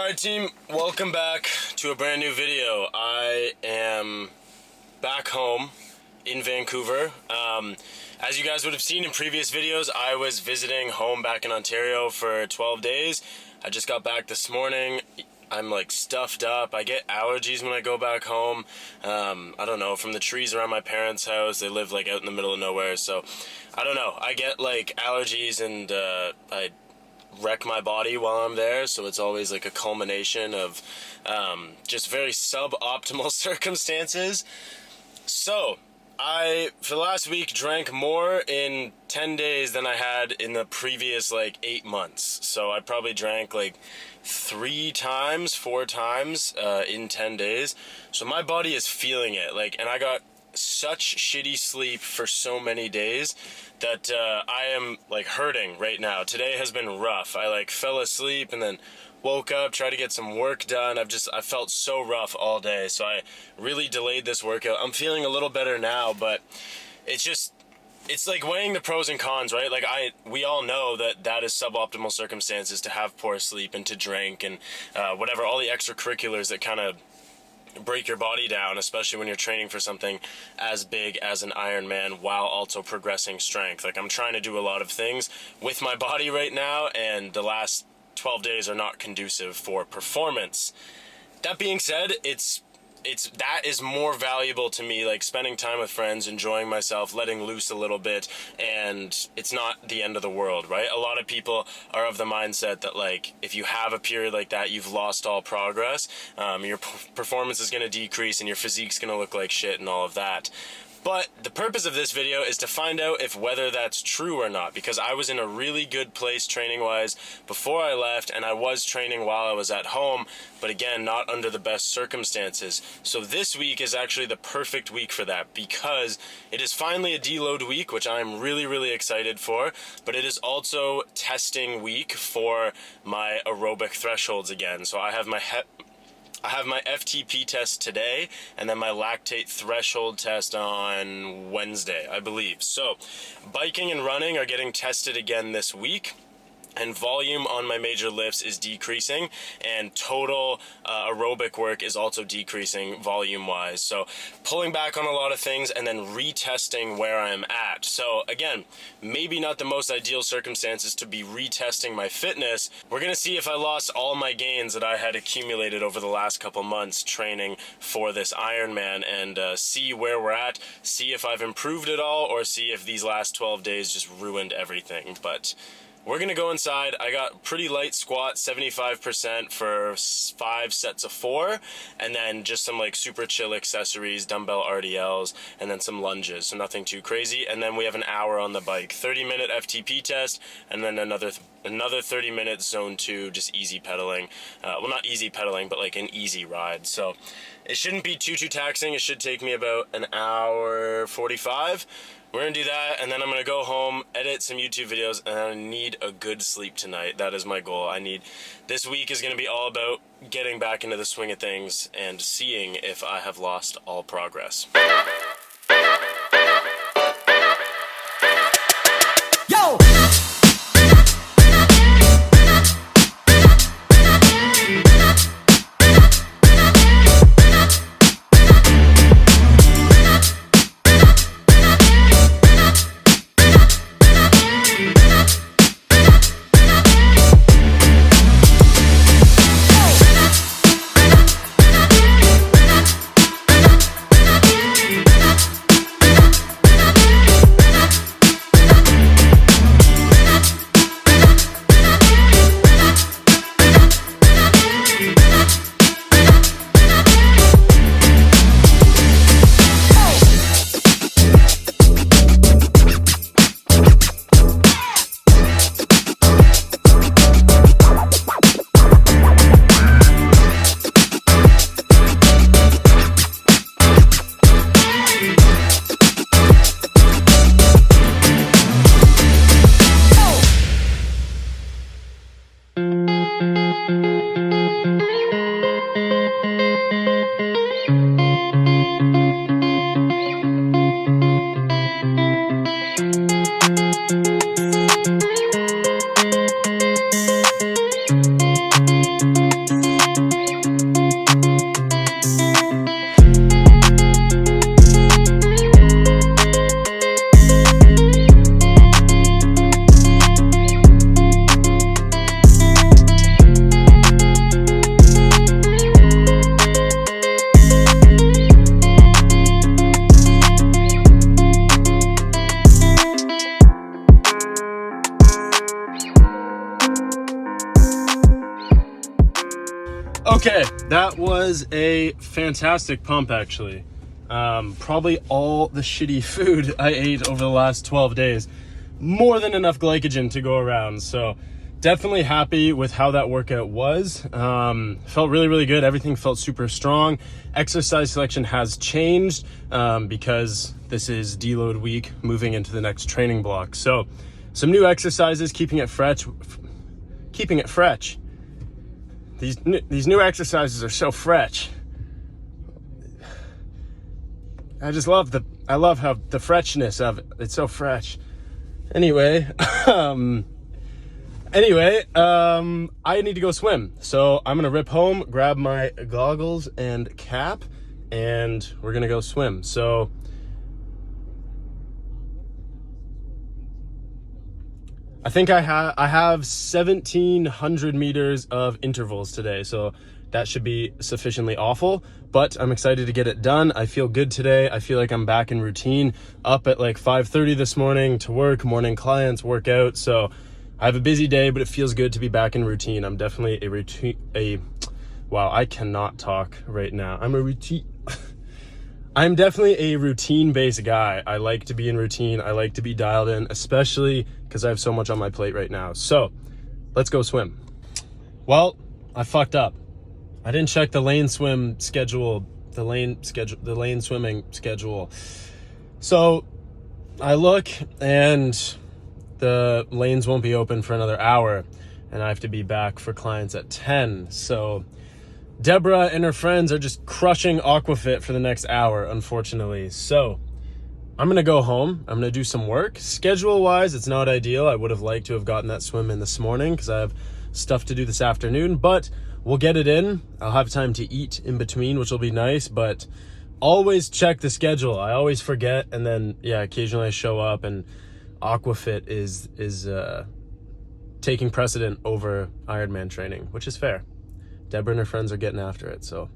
Alright team, welcome back to a brand new video. I am back home in Vancouver. As you guys would have seen in previous videos, I was visiting home back in Ontario for 12 days. I just got back this morning. I'm like stuffed up. I get allergies when I go back home. I don't know, from the trees around my parents' house. They live like out in the middle of nowhere, so I don't know. I get like allergies and I wreck my body while I'm there, so it's always like a culmination of just very suboptimal circumstances. So I, for the last week, drank more in 10 days than I had in the previous like 8 months. So I probably drank like 4 times in 10 days. So my body is feeling it, like, and I got such shitty sleep for so many days that I am like hurting right now. Today has been rough. I like fell asleep and then woke up, tried to get some work done. I felt so rough all day, so I really delayed this workout. I'm feeling a little better now, but it's like weighing the pros and cons, right? Like we all know that is suboptimal circumstances to have poor sleep and to drink and whatever, all the extracurriculars that kind of break your body down, especially when you're training for something as big as an Ironman while also progressing strength. Like, I'm trying to do a lot of things with my body right now, and the last 12 days are not conducive for performance. That being said, that is more valuable to me, like spending time with friends, enjoying myself, letting loose a little bit, and it's not the end of the world, right? A lot of people are of the mindset that like if you have a period like that, you've lost all progress, your performance is going to decrease and your physique's going to look like shit and all of that. But the purpose of this video is to find out if whether that's true or not, because I was in a really good place training-wise before I left, and I was training while I was at home, but again, not under the best circumstances. So this week is actually the perfect week for that, because it is finally a deload week, which I'm really, really excited for, but it is also testing week for my aerobic thresholds again. So I have my FTP test today, and then my lactate threshold test on Wednesday, I believe. So biking and running are getting tested again this week, and volume on my major lifts is decreasing, and total aerobic work is also decreasing volume-wise. So pulling back on a lot of things and then retesting where I'm at. So again, maybe not the most ideal circumstances to be retesting my fitness. We're going to see if I lost all my gains that I had accumulated over the last couple months training for this Ironman, and see where we're at, see if I've improved at all, or see if these last 12 days just ruined everything. But we're going to go inside. I got pretty light squat, 75% for 5 sets of 4, and then just some like super chill accessories, dumbbell RDLs, and then some lunges, so nothing too crazy. And then we have an hour on the bike, 30-minute FTP test, and then another 30-minute zone 2, just easy pedaling. Well, not easy pedaling, but like an easy ride. So it shouldn't be too taxing. It should take me about an hour 45. We're going to do that, and then I'm going to go home, edit some YouTube videos, and I need a good sleep tonight. That is my goal. This week is going to be all about getting back into the swing of things and seeing if I have lost all progress. Yo! Okay, that was a fantastic pump actually. Probably all the shitty food I ate over the last 12 days. More than enough glycogen to go around. So definitely happy with how that workout was. Felt really, really good. Everything felt super strong. Exercise selection has changed because this is deload week, moving into the next training block. So some new exercises, keeping it fresh. These new exercises are so fresh. I love how the freshness of it. It's so fresh. Anyway, I need to go swim. So I'm gonna rip home, grab my goggles and cap, and we're gonna go swim. So I think I have 1,700 meters of intervals today, so that should be sufficiently awful, but I'm excited to get it done. I feel good today. I feel like I'm back in routine, up at like 5:30 this morning to work, morning clients, workout. So I have a busy day, but it feels good to be back in routine. I'm definitely wow, I cannot talk right now. I'm definitely a routine-based guy. I like to be in routine. I like to be dialed in, especially because I have so much on my plate right now. So let's go swim. Well, I fucked up. I didn't check the lane swimming schedule. So I look and the lanes won't be open for another hour and I have to be back for clients at 10. So Deborah and her friends are just crushing Aquafit for the next hour, unfortunately. So I'm going to go home. I'm going to do some work. Schedule-wise, it's not ideal. I would have liked to have gotten that swim in this morning because I have stuff to do this afternoon, but we'll get it in. I'll have time to eat in between, which will be nice, but always check the schedule. I always forget, and then, yeah, occasionally I show up, and Aquafit is taking precedent over Ironman training, which is fair. Deborah and her friends are getting after it. So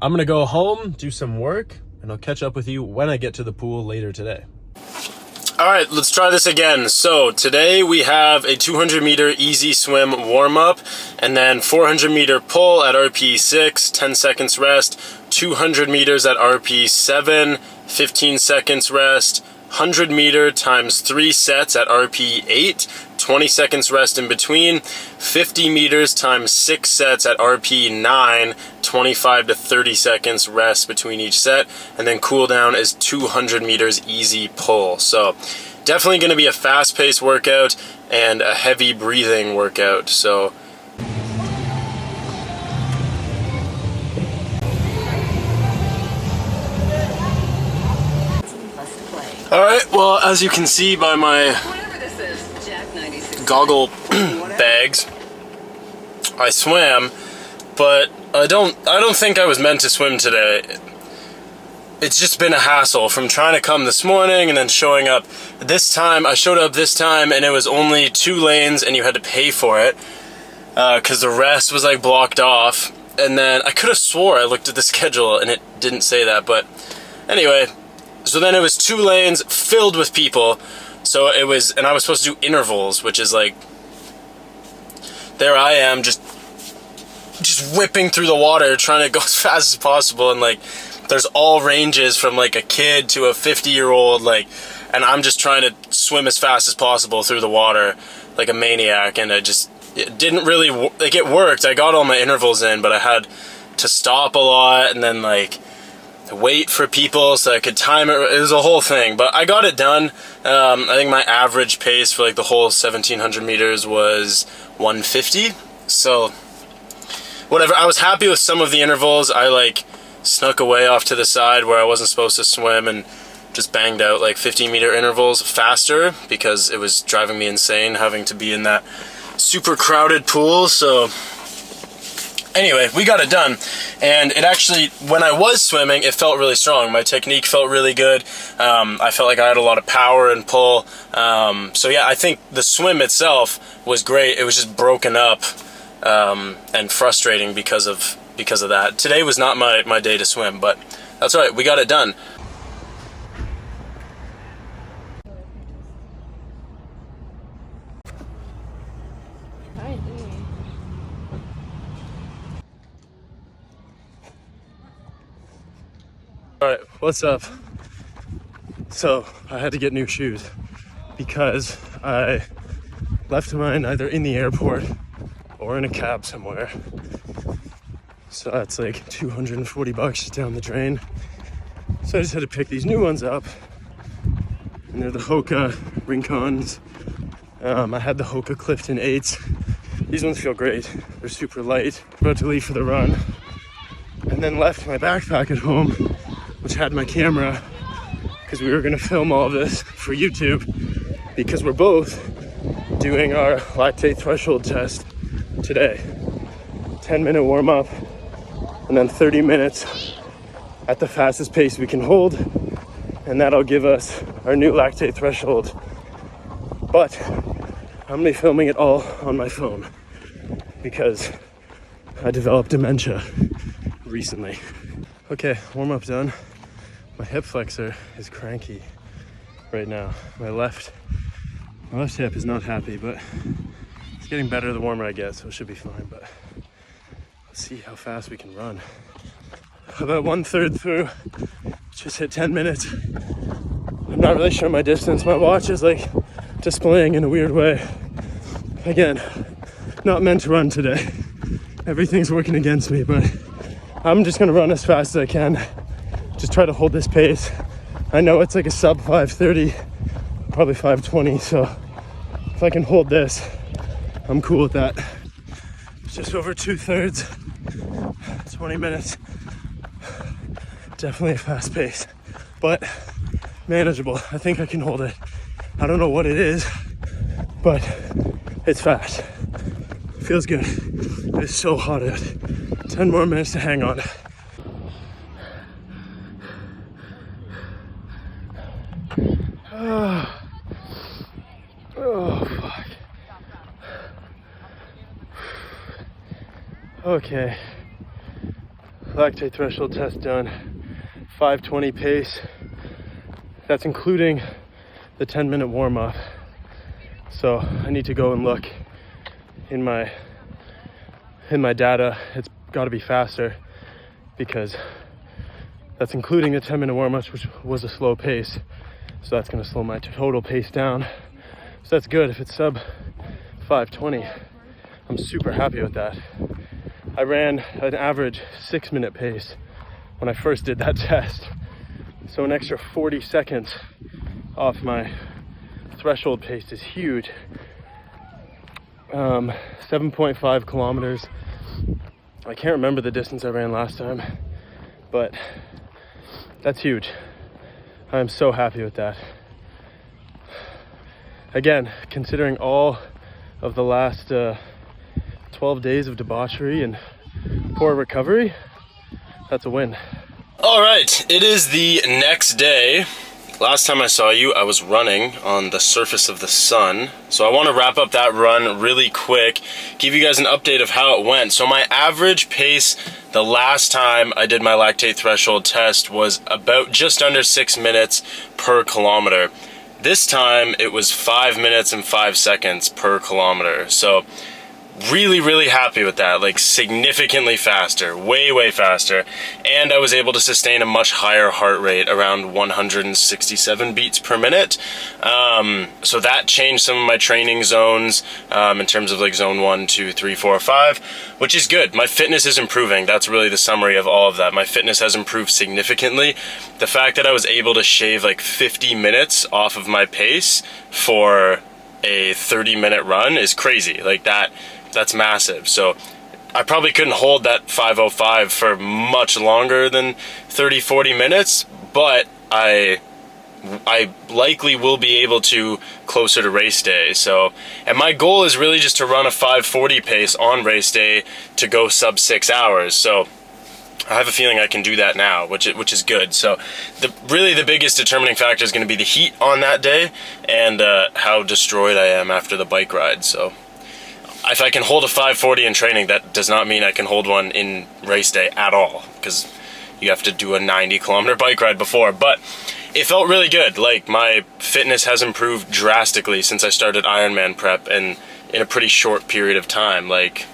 I'm going to go home, do some work, and I'll catch up with you when I get to the pool later today. All right, let's try this again. So today we have a 200 meter easy swim warm up and then 400 meter pull at RP 6, 10 seconds rest, 200 meters at RP 7, 15 seconds rest, 100 meter times 3 sets at RP 8, 20 seconds rest in between, 50 meters times 6 sets at RP 9, 25 to 30 seconds rest between each set, and then cool down is 200 meters easy pull. So definitely going to be a fast-paced workout and a heavy breathing workout. So all right, well, as you can see by my goggle bags, I swam, but I don't think I was meant to swim today. It's just been a hassle from trying to come this morning and then showing up this time. I showed up this time and it was only 2 lanes and you had to pay for it because the rest was like blocked off. And then I could have swore I looked at the schedule and it didn't say that, but anyway. So then it was 2 lanes filled with people. So it was, and I was supposed to do intervals, which is like, there I am just whipping through the water, trying to go as fast as possible. And like, there's all ranges from like a kid to a 50-year-old, like, and I'm just trying to swim as fast as possible through the water like a maniac. And it didn't really, like, it worked. I got all my intervals in, but I had to stop a lot and then like wait for people so I could time it. It was a whole thing, but I got it done. I think my average pace for like the whole 1,700 meters was 150. So whatever, I was happy with some of the intervals. I like snuck away off to the side where I wasn't supposed to swim and just banged out like 15-meter intervals faster because it was driving me insane having to be in that super crowded pool. So anyway, we got it done, and it actually, when I was swimming, it felt really strong. My technique felt really good. I felt like I had a lot of power and pull. So yeah, I think the swim itself was great. It was just broken up and frustrating because of that. Today was not my day to swim, but that's all right. We got it done. Alright, what's up? So, I had to get new shoes because I left mine either in the airport or in a cab somewhere. So that's like $240 down the drain. So I just had to pick these new ones up. And they're the Hoka Rincons. I had the Hoka Clifton 8s. These ones feel great. They're super light. About to leave for the run. And then left my backpack at home, which had my camera, because we were gonna film all of this for YouTube, because we're both doing our lactate threshold test today. 10-minute warm up, and then 30 minutes at the fastest pace we can hold, and that'll give us our new lactate threshold. But I'm gonna be filming it all on my phone because I developed dementia recently. Okay, warm up done. My hip flexor is cranky right now. My left hip is not happy, but it's getting better the warmer I get, so it should be fine. But let's see how fast we can run. About 1/3 through, just hit 10 minutes. I'm not really sure my distance. My watch is like displaying in a weird way. Again, not meant to run today. Everything's working against me, but I'm just gonna run as fast as I can. Just try to hold this pace. I know it's like a sub 5:30, probably 5:20, so if I can hold this, I'm cool with that. It's just over 2/3, 20 minutes. Definitely a fast pace, but manageable. I think I can hold it. I don't know what it is, but it's fast. Feels good. It is so hot out. 10 more minutes to hang on. Oh, fuck. Okay. Lactate threshold test done. 5:20 pace. That's including the 10-minute warm up. So I need to go and look in my data. It's got to be faster because that's including the 10-minute warm ups, which was a slow pace. So that's going to slow my total pace down. So that's good. If it's sub 5:20, I'm super happy with that. I ran an average 6-minute pace when I first did that test. So an extra 40 seconds off my threshold pace is huge. 7.5 kilometers. I can't remember the distance I ran last time, but that's huge. I'm so happy with that. Again, considering all of the last 12 days of debauchery and poor recovery, that's a win. All right, it is the next day. Last time I saw you, I was running on the surface of the sun. So I want to wrap up that run really quick, give you guys an update of how it went. So my average pace the last time I did my lactate threshold test was about just under 6 minutes per kilometer. This time it was 5 minutes and 5 seconds per kilometer. So really happy with that, like significantly faster, way faster, and I was able to sustain a much higher heart rate, around 167 beats per minute. So that changed some of my training zones in terms of like zone 1, 2, 3, 4, 5, which is good. My fitness is improving. That's really the summary of all of that. My fitness has improved significantly. The fact that I was able to shave like 50 minutes off of my pace for a 30-minute run is crazy. Like that's massive. So I probably couldn't hold that 5:05 for much longer than 30-40 minutes, but I likely will be able to closer to race day. So, and my goal is really just to run a 5:40 pace on race day to go sub 6 hours. So I have a feeling I can do that now, which is good. So really the biggest determining factor is going to be the heat on that day and how destroyed I am after the bike ride. So if I can hold a 5:40 in training, that does not mean I can hold one in race day at all, because you have to do a 90-kilometer bike ride before. But it felt really good. Like, my fitness has improved drastically since I started Ironman prep, and in a pretty short period of time. Like,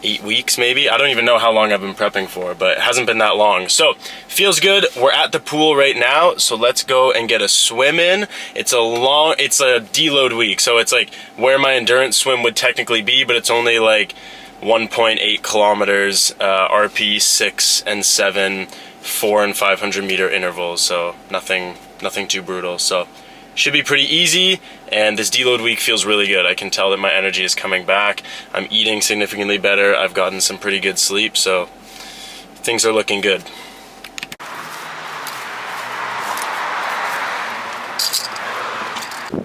8 weeks maybe. I don't even know how long I've been prepping for, but it hasn't been that long. So feels good. We're at the pool right now, so let's go and get a swim in. It's a deload week, so it's like where my endurance swim would technically be, but it's only like 1.8 kilometers, RP 6 and 7, 4 and 500 meter intervals, so nothing too brutal. So should be pretty easy, and this deload week feels really good. I can tell that my energy is coming back. I'm eating significantly better. I've gotten some pretty good sleep, so things are looking good.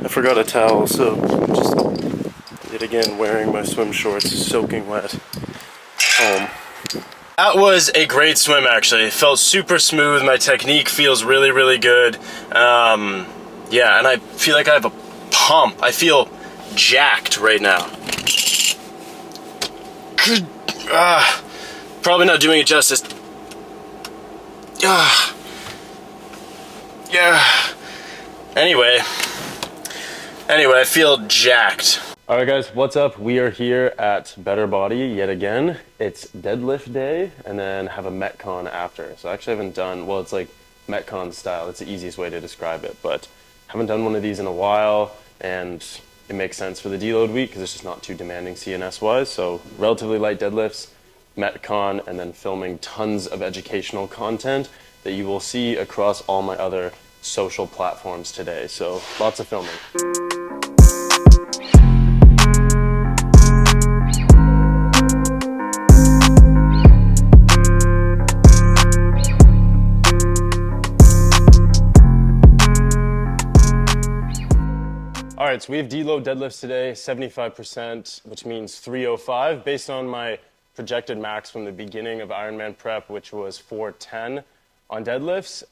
I forgot a towel, so I'm just yet again wearing my swim shorts, soaking wet, home. That was a great swim, actually. It felt super smooth. My technique feels really, really good. Yeah, and I feel like I have a pump. I feel jacked right now. Probably not doing it justice. Yeah. Anyway, I feel jacked. All right, guys, what's up? We are here at Better Body yet again. It's deadlift day, and then have a metcon after. So I actually haven't done, well, it's like metcon style. It's the easiest way to describe it, but haven't done one of these in a while, and it makes sense for the deload week because it's just not too demanding CNS wise. So relatively light deadlifts, metcon, and then filming tons of educational content that you will see across all my other social platforms today. So lots of filming. All right, so we have deload deadlifts today, 75%, which means 305, based on my projected max from the beginning of Ironman prep, which was 410 on deadlifts.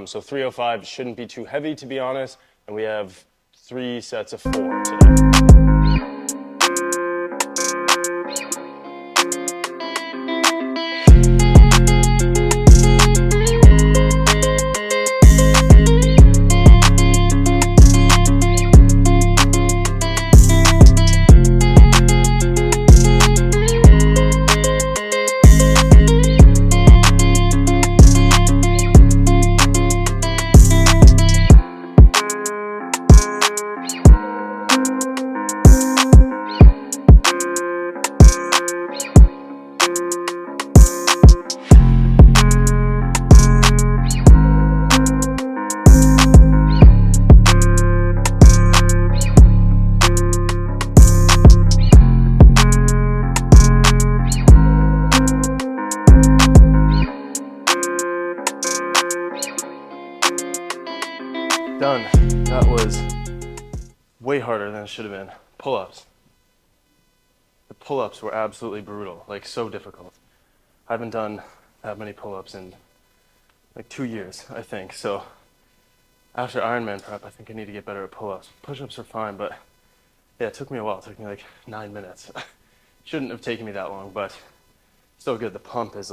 So 305 shouldn't be too heavy, to be honest, and we have 3 sets of 4 today. Done. That was way harder than it should have been. Pull-ups. The pull-ups were absolutely brutal, like so difficult. I haven't done that many pull-ups in like 2 years, I think. So after Ironman prep, I think I need to get better at pull-ups. Push-ups are fine, but yeah, it took me a while. It took me like 9 minutes. Shouldn't have taken me that long, but still good. The pump is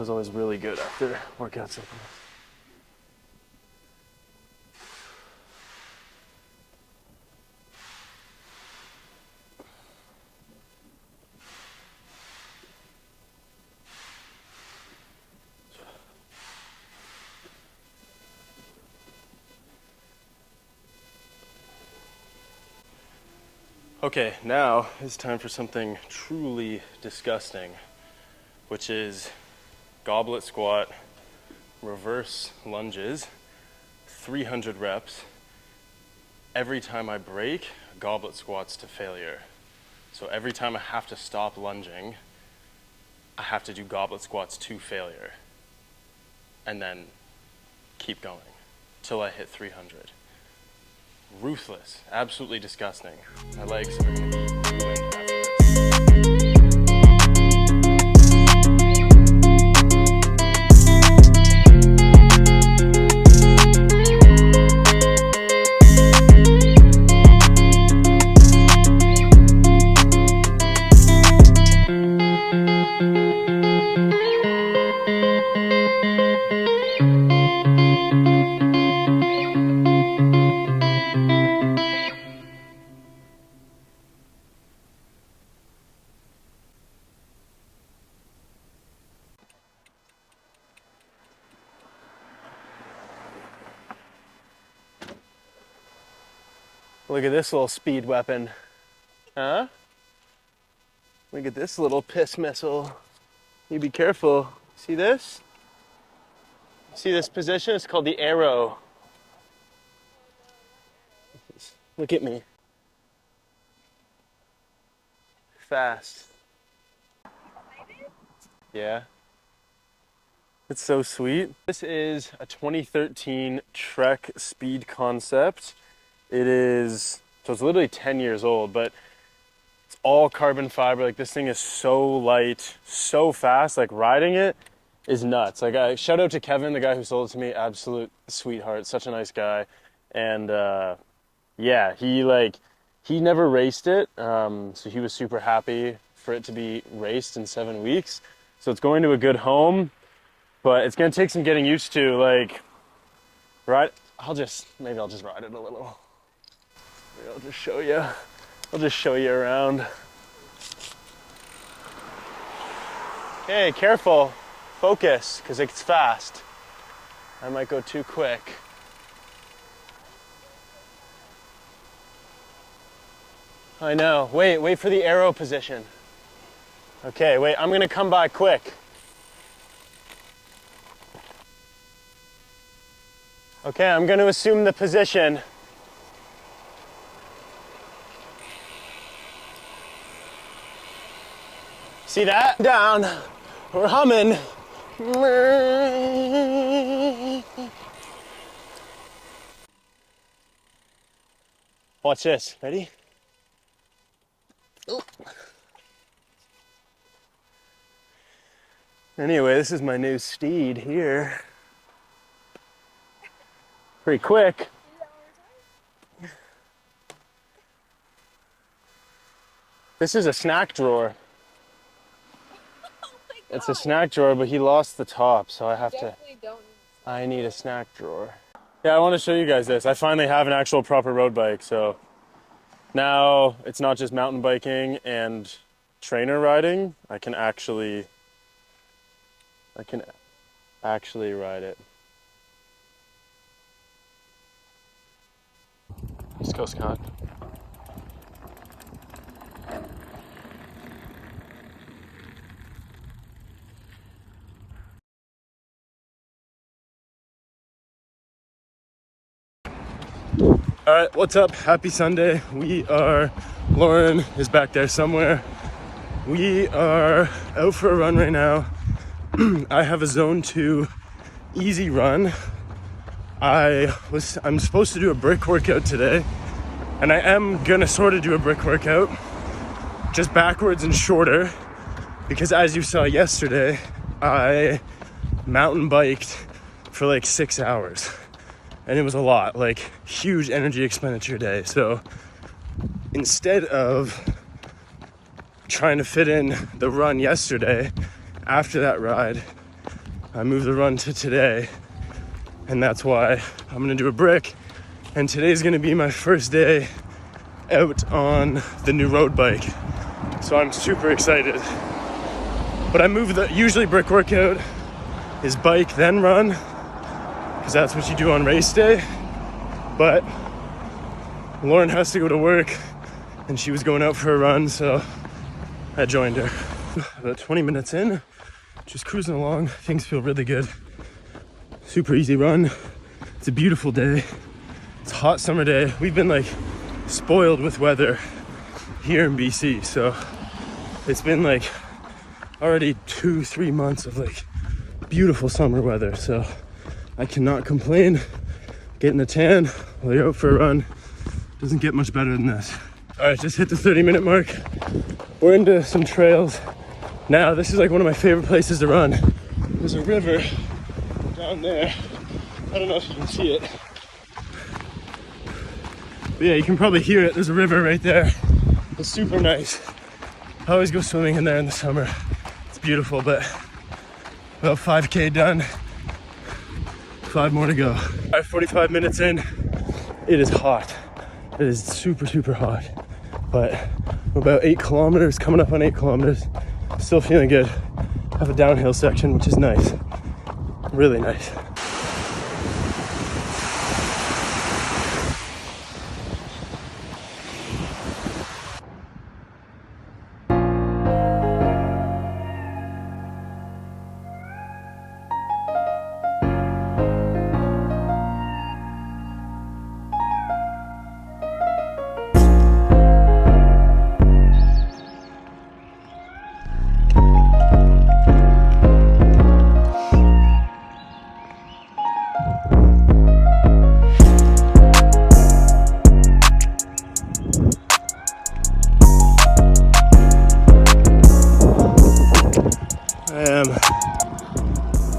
always really good after workouts like this. Okay, now it's time for something truly disgusting, which is goblet squat, reverse lunges, 300 reps. Every time I break, goblet squats to failure. So every time I have to stop lunging, I have to do goblet squats to failure, and then keep going till I hit 300. Ruthless, absolutely disgusting. My legs are gonna be ruined after this. Look at this little speed weapon. Huh? Look at this little piss missile. You be careful. See this? See this position? It's called the arrow. Look at me. Fast. Yeah. It's so sweet. This is a 2013 Trek Speed Concept. It is, so it's literally 10 years old, but it's all carbon fiber. Like, this thing is so light, so fast. Like, riding it is nuts. Like, shout out to Kevin, the guy who sold it to me. Absolute sweetheart, such a nice guy. And yeah, he never raced it, so he was super happy for it to be raced in 7 weeks. So it's going to a good home, but it's gonna take some getting used to. Like, maybe I'll just ride it a little. Maybe I'll just show you around. Hey, careful, focus, because it's fast. I might go too quick. I know, wait for the arrow position. Okay, wait, I'm gonna come by quick. Okay, I'm gonna assume the position. See that? Down, we're humming. Watch this, ready? Oh. Anyway, this is my new steed here. Pretty quick. This is a snack drawer. It's a snack drawer, but he lost the top, so I need a snack drawer. Yeah, I want to show you guys this. I finally have an actual proper road bike, so now it's not just mountain biking and trainer riding. I can actually ride it. East Coast Con. All right, what's up? Happy Sunday. Lauren is back there somewhere. We are out for a run right now. I have a zone 2 easy run. I'm supposed to do a brick workout today, and I am gonna sort of do a brick workout, just backwards and shorter, because as you saw yesterday, I mountain biked for like 6 hours, and it was a lot, like huge energy expenditure day. So instead of trying to fit in the run yesterday, after that ride, I moved the run to today, and that's why I'm gonna do a brick. And today's gonna be my first day out on the new road bike, so I'm super excited. But I moved usually brick workout is bike then run, because that's what you do on race day. But Lauren has to go to work, and she was going out for a run, so I joined her. About 20 minutes in, just cruising along. Things feel really good. Super easy run. It's a beautiful day. It's a hot summer day. We've been like spoiled with weather here in BC, so it's been like already 2-3 months of like beautiful summer weather, so I cannot complain. Getting a tan while you're out for a run doesn't get much better than this. All right, just hit the 30-minute mark. We're into some trails now. This is like one of my favorite places to run. There's a river down there. I don't know if you can see it. But yeah, you can probably hear it. There's a river right there. It's super nice. I always go swimming in there in the summer. It's beautiful, but about 5K done. 5 more to go. All right, 45 minutes in. It is hot. It is super, super hot. But we're about 8 kilometers, coming up on 8 kilometers. Still feeling good. Have a downhill section, which is nice. Really nice.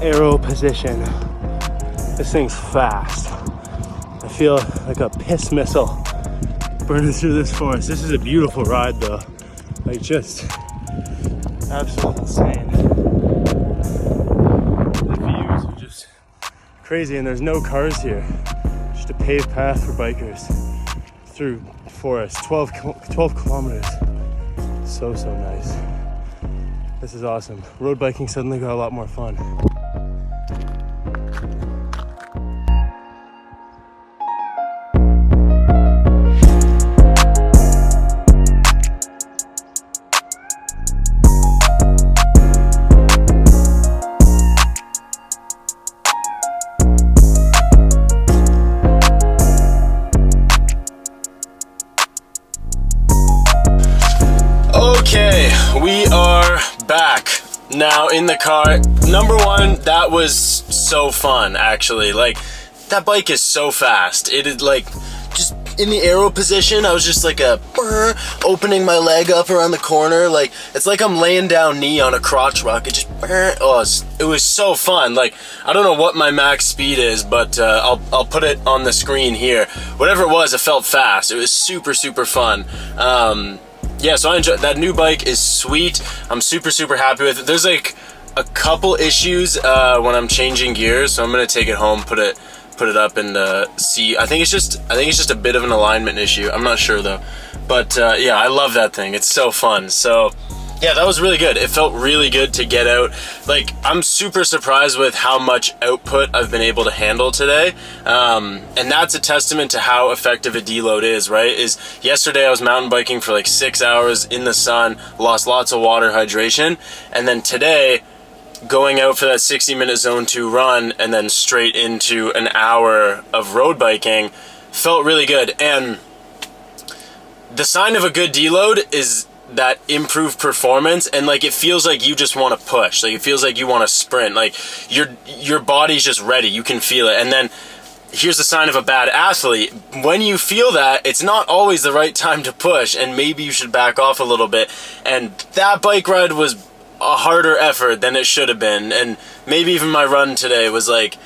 Aero position. This thing's fast. I feel like a piss missile burning through this forest. This is a beautiful ride though. Like just absolutely insane. The views are just crazy and there's no cars here. Just a paved path for bikers through forest. 12 kilometers. So nice. This is awesome. Road biking suddenly got a lot more fun. Okay, we are back now in the car. Number one, that was so fun actually. Like, that bike is so fast. It is like, just in the aero position, I was just like opening my leg up around the corner. Like, it's like I'm laying down knee on a crotch rock. It just, it was so fun. Like, I don't know what my max speed is, but I'll put it on the screen here. Whatever it was, it felt fast. It was super fun. Yeah, so I enjoyed that. New bike is sweet. I'm super happy with it. There's like a couple issues when I'm changing gears, so I'm gonna take it home, put it up and see. I think it's just a bit of an alignment issue. I'm not sure though, but yeah, I love that thing. It's so fun. So yeah, that was really good. It felt really good to get out. Like, I'm super surprised with how much output I've been able to handle today. And that's a testament to how effective a deload is, right? Is yesterday I was mountain biking for like 6 hours in the sun, lost lots of water, hydration. And then today, going out for that 60-minute zone 2 run and then straight into an hour of road biking felt really good. And the sign of a good deload is that improved performance, and like, it feels like you just want to push. Like, it feels like you want to sprint. Like, your body's just ready. You can feel it. And then here's the sign of a bad athlete. When you feel that, it's not always the right time to push, and maybe you should back off a little bit. And that bike ride was a harder effort than it should have been. And maybe even my run today was like,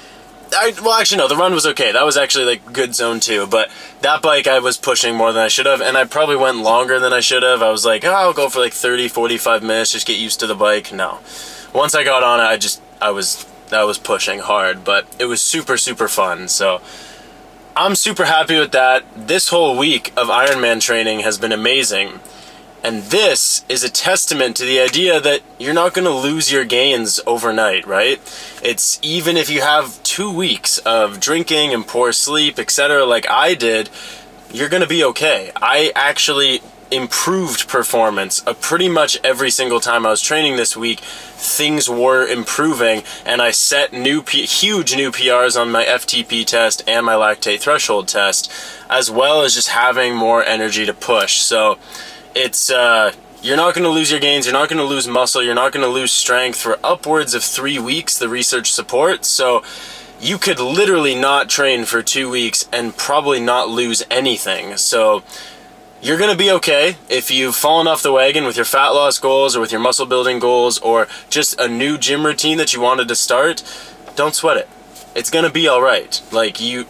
well, actually, no, the run was okay. That was actually like good zone 2, but that bike I was pushing more than I should have, and I probably went longer than I should have. I was like, oh, I'll go for like 30, 45 minutes, just get used to the bike. No. Once I got on it, I was pushing hard, but it was super fun. So I'm super happy with that. This whole week of Ironman training has been amazing. And this is a testament to the idea that you're not going to lose your gains overnight, right? It's even if you have 2 weeks of drinking and poor sleep, etc., like I did, you're going to be okay. I actually improved performance pretty much every single time I was training this week. Things were improving, and I set huge new PRs on my FTP test and my lactate threshold test, as well as just having more energy to push. So it's you're not going to lose your gains, you're not going to lose muscle, you're not going to lose strength for upwards of 3 weeks, the research supports. So you could literally not train for 2 weeks and probably not lose anything. So you're going to be okay. If you've fallen off the wagon with your fat loss goals or with your muscle building goals or just a new gym routine that you wanted to start, don't sweat it. It's going to be all right. Like, you're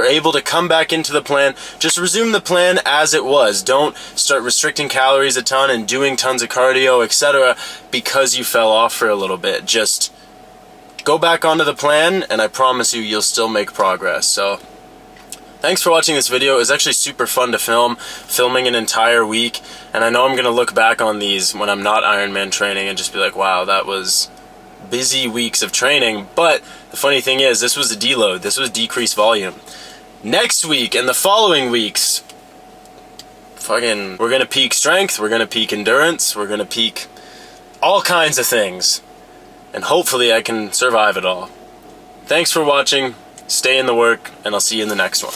able to come back into the plan. Just resume the plan as it was. Don't start restricting calories a ton and doing tons of cardio, etc., because you fell off for a little bit. Just go back onto the plan, and I promise you'll still make progress. So thanks for watching this video. It was actually super fun to filming an entire week, and I know I'm gonna look back on these when I'm not Ironman training and just be like, wow, that was busy weeks of training. But the funny thing is, this was a deload. This was decreased volume. Next week and the following weeks, we're gonna peak strength, we're gonna peak endurance, we're gonna peak all kinds of things, and hopefully I can survive it all. Thanks for watching, stay in the work, and I'll see you in the next one.